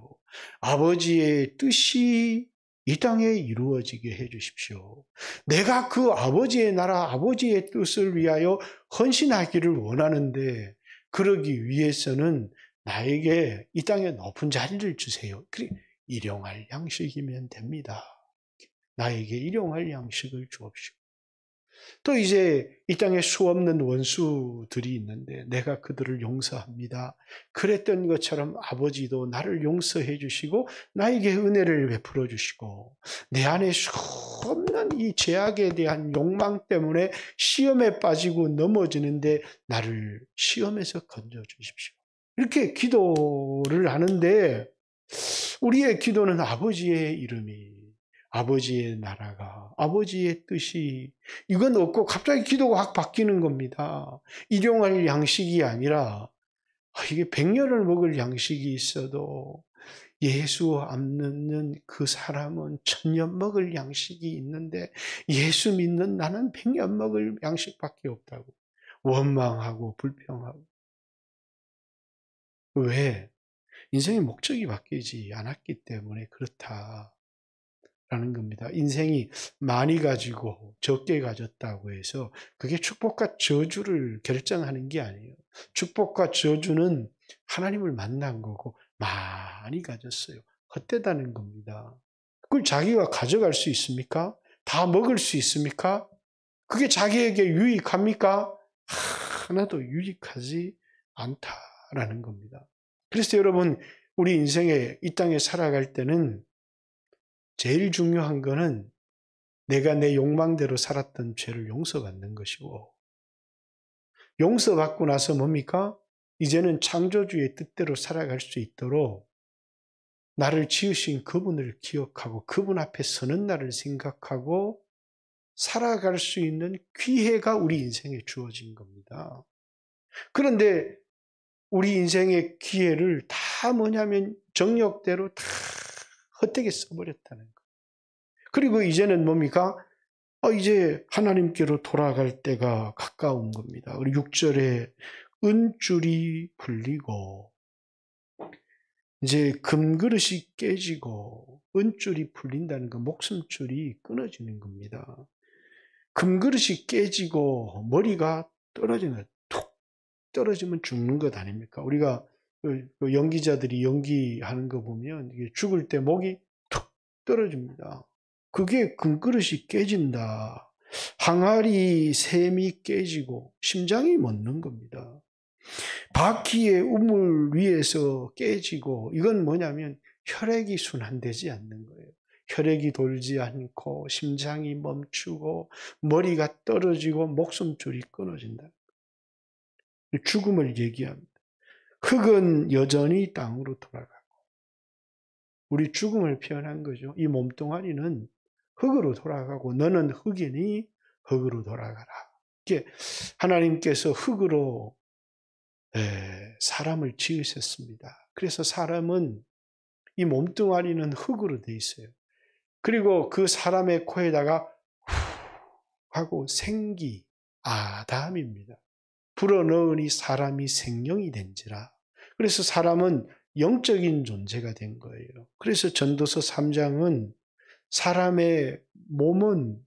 아버지의 뜻이 이 땅에 이루어지게 해 주십시오. 내가 그 아버지의 나라, 아버지의 뜻을 위하여 헌신하기를 원하는데 그러기 위해서는 나에게 이 땅에 높은 자리를 주세요. 일용할 양식이면 됩니다. 나에게 일용할 양식을 주옵시오. 또 이제 이 땅에 수없는 원수들이 있는데 내가 그들을 용서합니다. 그랬던 것처럼 아버지도 나를 용서해 주시고 나에게 은혜를 베풀어 주시고 내 안에 수없는 이 죄악에 대한 욕망 때문에 시험에 빠지고 넘어지는데 나를 시험에서 건져 주십시오. 이렇게 기도를 하는데 우리의 기도는 아버지의 이름이 아버지의 나라가, 아버지의 뜻이 이건 없고 갑자기 기도가 확 바뀌는 겁니다. 일용할 양식이 아니라 이게 100년을 먹을 양식이 있어도 예수 안 믿는 그 사람은 1000년 먹을 양식이 있는데 예수 믿는 나는 100년 먹을 양식밖에 없다고. 원망하고 불평하고. 왜? 인생의 목적이 바뀌지 않았기 때문에 그렇다. 라는 겁니다. 인생이 많이 가지고 적게 가졌다고 해서 그게 축복과 저주를 결정하는 게 아니에요. 축복과 저주는 하나님을 만난 거고 많이 가졌어요. 헛되다는 겁니다. 그걸 자기가 가져갈 수 있습니까? 다 먹을 수 있습니까? 그게 자기에게 유익합니까? 하나도 유익하지 않다라는 겁니다. 그래서 여러분 우리 인생에 이 땅에 살아갈 때는 제일 중요한 거는 내가 내 욕망대로 살았던 죄를 용서받는 것이고 용서받고 나서 뭡니까? 이제는 창조주의 뜻대로 살아갈 수 있도록 나를 지으신 그분을 기억하고 그분 앞에 서는 날을 생각하고 살아갈 수 있는 기회가 우리 인생에 주어진 겁니다. 그런데 우리 인생의 기회를 다 뭐냐면 정욕대로 다 헛되게 써버렸다는 거예요. 그리고 이제는 뭡니까? 이제 하나님께로 돌아갈 때가 가까운 겁니다. 우리 6절에 은줄이 풀리고 이제 금그릇이 깨지고 은줄이 풀린다는 거 목숨줄이 끊어지는 겁니다. 금그릇이 깨지고 머리가 떨어지는 거예요. 툭 떨어지면 죽는 것 아닙니까? 우리가 연기자들이 연기하는 거 보면 죽을 때 목이 툭 떨어집니다. 그게 금그릇이 깨진다. 항아리 샘이 깨지고 심장이 멎는 겁니다. 바퀴의 우물 위에서 깨지고, 이건 뭐냐면 혈액이 순환되지 않는 거예요. 혈액이 돌지 않고 심장이 멈추고 머리가 떨어지고 목숨줄이 끊어진다. 죽음을 얘기합니다. 흙은 여전히 땅으로 돌아가고, 우리 죽음을 표현한 거죠. 이 몸뚱아리는 흙으로 돌아가고 너는 흙이니 흙으로 돌아가라. 이게 하나님께서 흙으로 사람을 지으셨습니다. 그래서 사람은, 이 몸뚱아리는 흙으로 돼 있어요. 그리고 그 사람의 코에다가 후 하고 생기, 아담입니다. 불어넣으니 사람이 생명이 된지라. 그래서 사람은 영적인 존재가 된 거예요. 그래서 전도서 3장은 사람의 몸은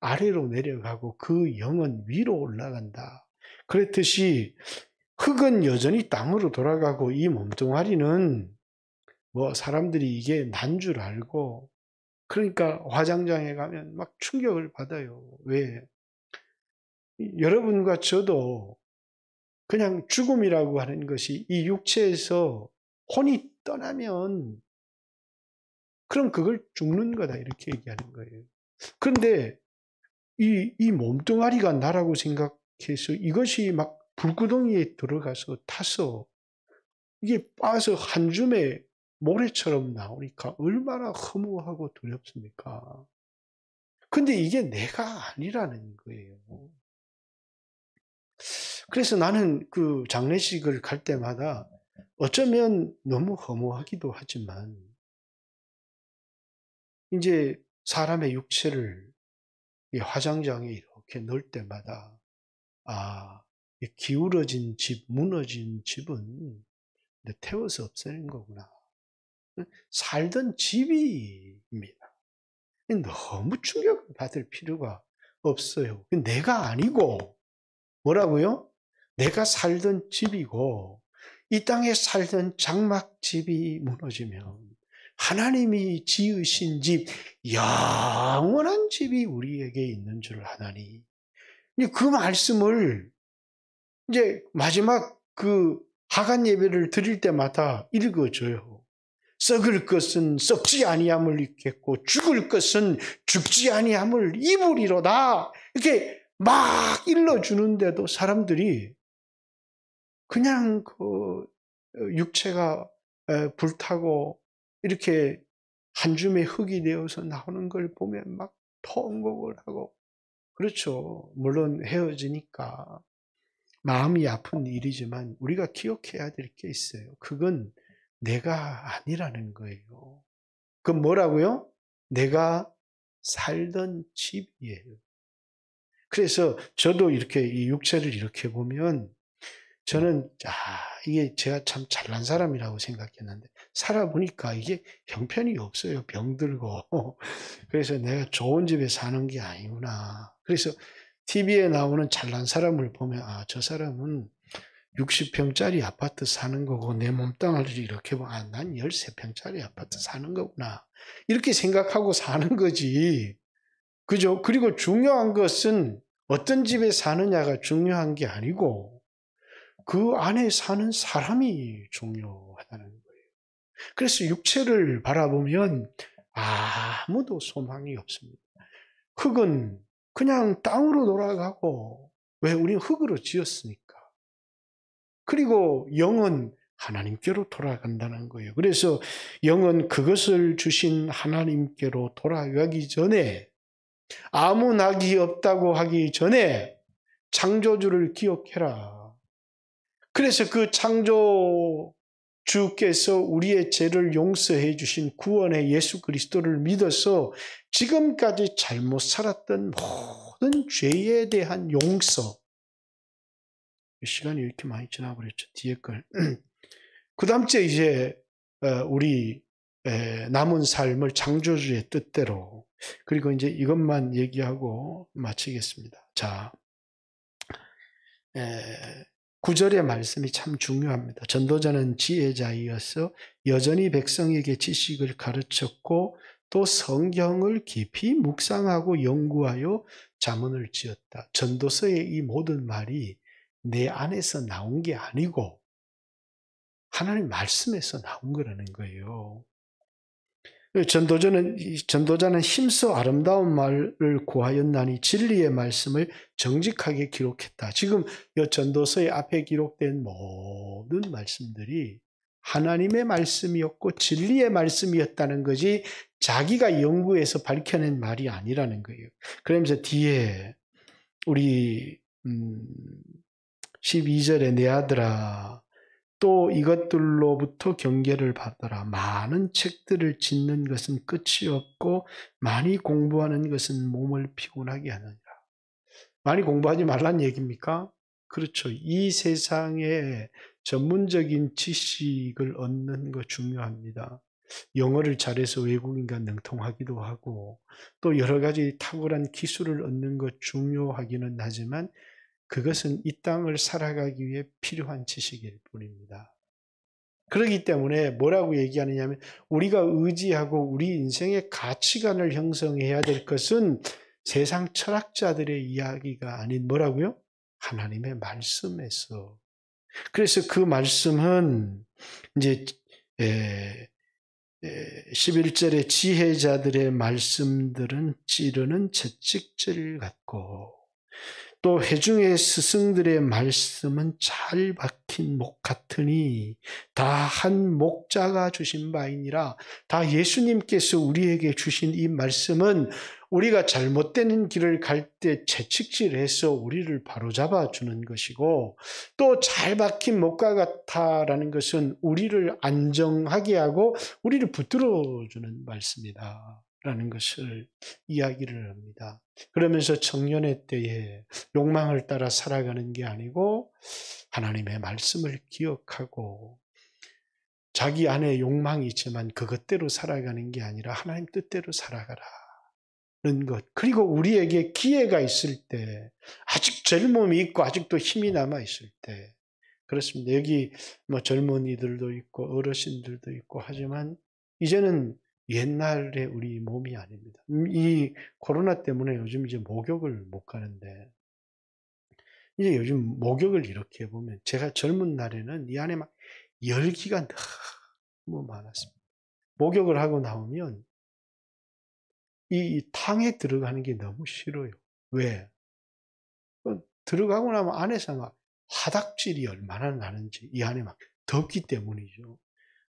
아래로 내려가고 그 영은 위로 올라간다. 그랬듯이 흙은 여전히 땅으로 돌아가고 이 몸뚱아리는 뭐 사람들이 이게 난 줄 알고, 그러니까 화장장에 가면 막 충격을 받아요. 왜? 여러분과 저도 그냥 죽음이라고 하는 것이 이 육체에서 혼이 떠나면 그럼 그걸 죽는 거다, 이렇게 얘기하는 거예요. 그런데 이 몸뚱아리가 나라고 생각해서 이것이 막 불구덩이에 들어가서 타서 이게 빠서 한 줌의 모래처럼 나오니까 얼마나 허무하고 두렵습니까? 근데 이게 내가 아니라는 거예요. 그래서 나는 그 장례식을 갈 때마다 어쩌면 너무 허무하기도 하지만, 이제 사람의 육체를 이 화장장에 이렇게 넣을 때마다, 이 기울어진 집, 무너진 집은 태워서 없애는 거구나. 살던 집입니다. 너무 충격을 받을 필요가 없어요. 내가 아니고, 뭐라고요? 내가 살던 집이고, 이 땅에 살던 장막집이 무너지면 하나님이 지으신 집, 영원한 집이 우리에게 있는 줄 아나니. 그 말씀을 이제 마지막 그 하간 예배를 드릴 때마다 읽어줘요. 썩을 것은 썩지 아니함을 입겠고 죽을 것은 죽지 아니함을 입으리로다. 이렇게 막 일러주는데도 사람들이 그냥 그 육체가 불타고 이렇게 한 줌의 흙이 되어서 나오는 걸 보면 막 통곡을 하고, 그렇죠. 물론 헤어지니까 마음이 아픈 일이지만 우리가 기억해야 될 게 있어요. 그건 내가 아니라는 거예요. 그건 뭐라고요? 내가 살던 집이에요. 그래서 저도 이렇게 이 육체를 이렇게 보면 저는 이게 제가 참 잘난 사람이라고 생각했는데 살아보니까 이게 형편이 없어요. 병들고. 그래서 내가 좋은 집에 사는 게 아니구나. 그래서 TV에 나오는 잘난 사람을 보면 저 사람은 60평짜리 아파트 사는 거고 내 몸뚱아리를 이렇게 보면 난 13평짜리 아파트 사는 거구나. 이렇게 생각하고 사는 거지. 그죠? 그리고 중요한 것은 어떤 집에 사느냐가 중요한 게 아니고 그 안에 사는 사람이 중요하다는 거예요. 그래서 육체를 바라보면 아무도 소망이 없습니다. 흙은 그냥 땅으로 돌아가고, 왜? 우리는 흙으로 지었으니까. 그리고 영은 하나님께로 돌아간다는 거예요. 그래서 영은 그것을 주신 하나님께로 돌아가기 전에, 아무 낙이 없다고 하기 전에 창조주를 기억해라. 그래서 그 창조주께서 우리의 죄를 용서해 주신 구원의 예수 그리스도를 믿어서 지금까지 잘못 살았던 모든 죄에 대한 용서. 시간이 이렇게 많이 지나버렸죠. 뒤에 걸. 그 다음 주에 이제 우리 남은 삶을 창조주의 뜻대로, 그리고 이제 이것만 얘기하고 마치겠습니다. 자, 9절의 말씀이 참 중요합니다. 전도자는 지혜자이어서 여전히 백성에게 지식을 가르쳤고 또 성경을 깊이 묵상하고 연구하여 자문을 지었다. 전도서의 이 모든 말이 내 안에서 나온 게 아니고 하나님 말씀에서 나온 거라는 거예요. 전도자는 힘써 아름다운 말을 구하였나니 진리의 말씀을 정직하게 기록했다. 지금 이 전도서의 앞에 기록된 모든 말씀들이 하나님의 말씀이었고 진리의 말씀이었다는 것이 자기가 연구해서 밝혀낸 말이 아니라는 거예요. 그러면서 뒤에 우리 12절에 내 아들아 또 이것들로부터 경계를 받아라. 많은 책들을 짓는 것은 끝이 없고 많이 공부하는 것은 몸을 피곤하게 하느니라. 많이 공부하지 말란 얘기입니까? 그렇죠. 이 세상에 전문적인 지식을 얻는 거 중요합니다. 영어를 잘해서 외국인과 능통하기도 하고 또 여러 가지 탁월한 기술을 얻는 것 중요하기는 하지만 그것은 이 땅을 살아가기 위해 필요한 지식일 뿐입니다. 그렇기 때문에 뭐라고 얘기하느냐면 우리가 의지하고 우리 인생의 가치관을 형성해야 될 것은 세상 철학자들의 이야기가 아닌 뭐라고요? 하나님의 말씀에서. 그래서 그 말씀은 이제 11절에 지혜자들의 말씀들은 찌르는 채찍질 같고 또 회중의 스승들의 말씀은 잘 박힌 목 같으니 다 한 목자가 주신 바이니라. 다 예수님께서 우리에게 주신 이 말씀은 우리가 잘못된 길을 갈 때 채찍질해서 우리를 바로잡아 주는 것이고 또 잘 박힌 목과 같다라는 것은 우리를 안정하게 하고 우리를 붙들어 주는 말씀이다. 라는 것을 이야기를 합니다. 그러면서 청년의 때에 욕망을 따라 살아가는 게 아니고 하나님의 말씀을 기억하고 자기 안에 욕망이 있지만 그것대로 살아가는 게 아니라 하나님 뜻대로 살아가라는 것. 그리고 우리에게 기회가 있을 때 아직 젊음이 있고 아직도 힘이 남아 있을 때 그렇습니다. 여기 뭐 젊은이들도 있고 어르신들도 있고 하지만 이제는 옛날의 우리 몸이 아닙니다. 이 코로나 때문에 요즘 이제 목욕을 못 가는데 이제 요즘 목욕을 이렇게 보면 제가 젊은 날에는 이 안에 막 열기가 너무 많았습니다. 목욕을 하고 나오면 이 탕에 들어가는 게 너무 싫어요. 왜? 들어가고 나면 안에서 막 화닥질이 얼마나 나는지 이 안에 막 덥기 때문이죠.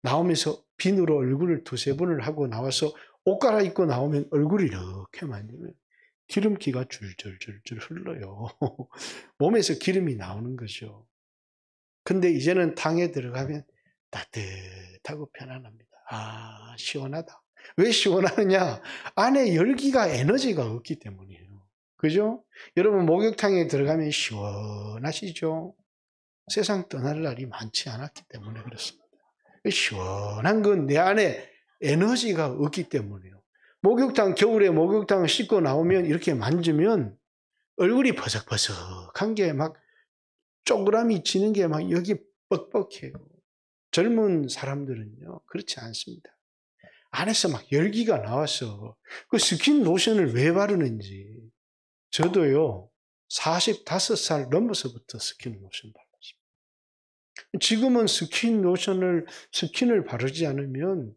나오면서 비누로 얼굴을 두세 번을 하고 나와서 옷 갈아입고 나오면 얼굴이 이렇게 만지면 기름기가 줄줄줄줄 흘러요. 몸에서 기름이 나오는 거죠. 근데 이제는 탕에 들어가면 따뜻하고 편안합니다. 아, 시원하다. 왜 시원하느냐? 안에 열기가 에너지가 없기 때문이에요. 그죠? 여러분 목욕탕에 들어가면 시원하시죠? 세상 떠날 날이 많지 않았기 때문에 그렇습니다. 시원한 건 내 안에 에너지가 없기 때문이에요. 목욕탕, 겨울에 목욕탕을 씻고 나오면 이렇게 만지면 얼굴이 버석버석한 게 막 쪼그라미 지는 게 막 여기 뻑뻑해요. 젊은 사람들은요, 그렇지 않습니다. 안에서 막 열기가 나와서 그 스킨 로션을 왜 바르는지 저도요, 45살 넘어서부터 스킨 로션 바릅니다. 지금은 스킨을 바르지 않으면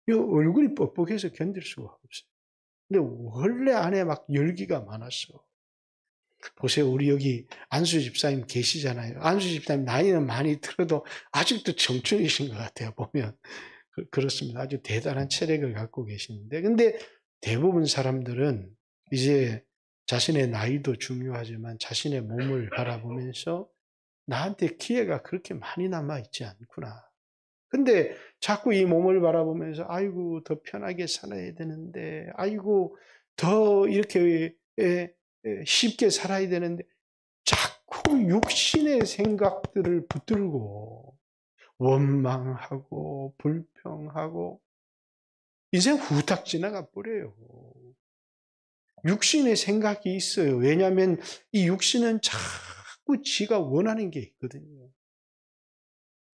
이 얼굴이 뻑뻑해서 견딜 수가 없어요. 근데 원래 안에 막 열기가 많았어. 보세요. 우리 여기 안수 집사님 계시잖아요. 안수 집사님 나이는 많이 들어도 아직도 청춘이신 것 같아요. 보면. 그렇습니다. 아주 대단한 체력을 갖고 계시는데. 근데 대부분 사람들은 이제 자신의 나이도 중요하지만 자신의 몸을 바라보면서 나한테 기회가 그렇게 많이 남아있지 않구나. 근데 자꾸 이 몸을 바라보면서 아이고 더 편하게 살아야 되는데 아이고 더 이렇게 쉽게 살아야 되는데 자꾸 육신의 생각들을 붙들고 원망하고 불평하고 인생 후딱 지나가 버려요. 육신의 생각이 있어요. 왜냐하면 이 육신은 자꾸 지가 원하는 게 있거든요.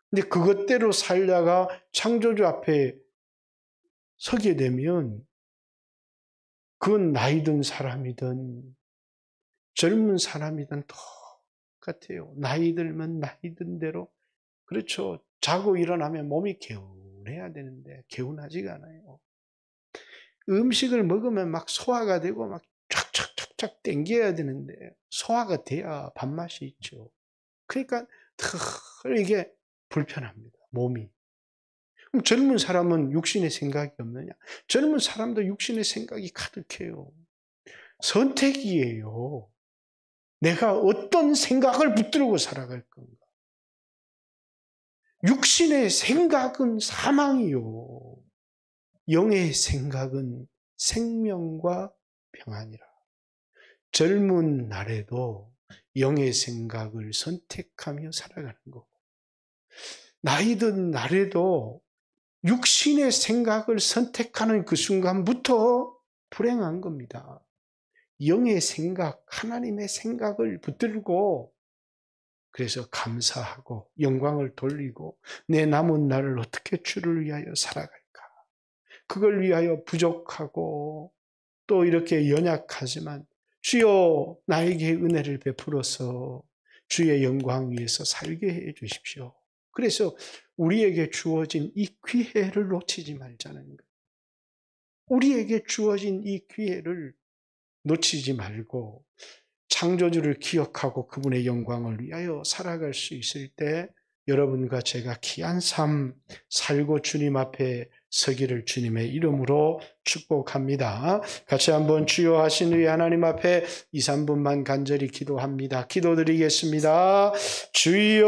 근데 그것대로 살다가 창조주 앞에 서게 되면 그건 나이 든 사람이든 젊은 사람이든 똑같아요. 나이 들면 나이 든 대로, 그렇죠. 자고 일어나면 몸이 개운해야 되는데 개운하지가 않아요. 음식을 먹으면 막 소화가 되고 막 쫙쫙쫙쫙 땡겨야 되는데 소화가 돼야 밥맛이 있죠. 그러니까 늘 이게 불편합니다. 몸이. 그럼 젊은 사람은 육신의 생각이 없느냐? 젊은 사람도 육신의 생각이 가득해요. 선택이에요. 내가 어떤 생각을 붙들고 살아갈 건가? 육신의 생각은 사망이요. 영의 생각은 생명과 평안이라. 젊은 날에도 영의 생각을 선택하며 살아가는 거고, 나이 든 날에도 육신의 생각을 선택하는 그 순간부터 불행한 겁니다. 영의 생각, 하나님의 생각을 붙들고 그래서 감사하고 영광을 돌리고 내 남은 날을 어떻게 주를 위하여 살아갈까? 그걸 위하여 부족하고 또 이렇게 연약하지만 주여 나에게 은혜를 베풀어서 주의 영광 위에서 살게 해 주십시오. 그래서 우리에게 주어진 이 기회를 놓치지 말자는 거예요. 우리에게 주어진 이 기회를 놓치지 말고 창조주를 기억하고 그분의 영광을 위하여 살아갈 수 있을 때 여러분과 제가 귀한 삶 살고 주님 앞에 서기를 주님의 이름으로 축복합니다. 같이 한번 주여 하신 후에 하나님 앞에 2, 3분만 간절히 기도합니다. 기도드리겠습니다. 주여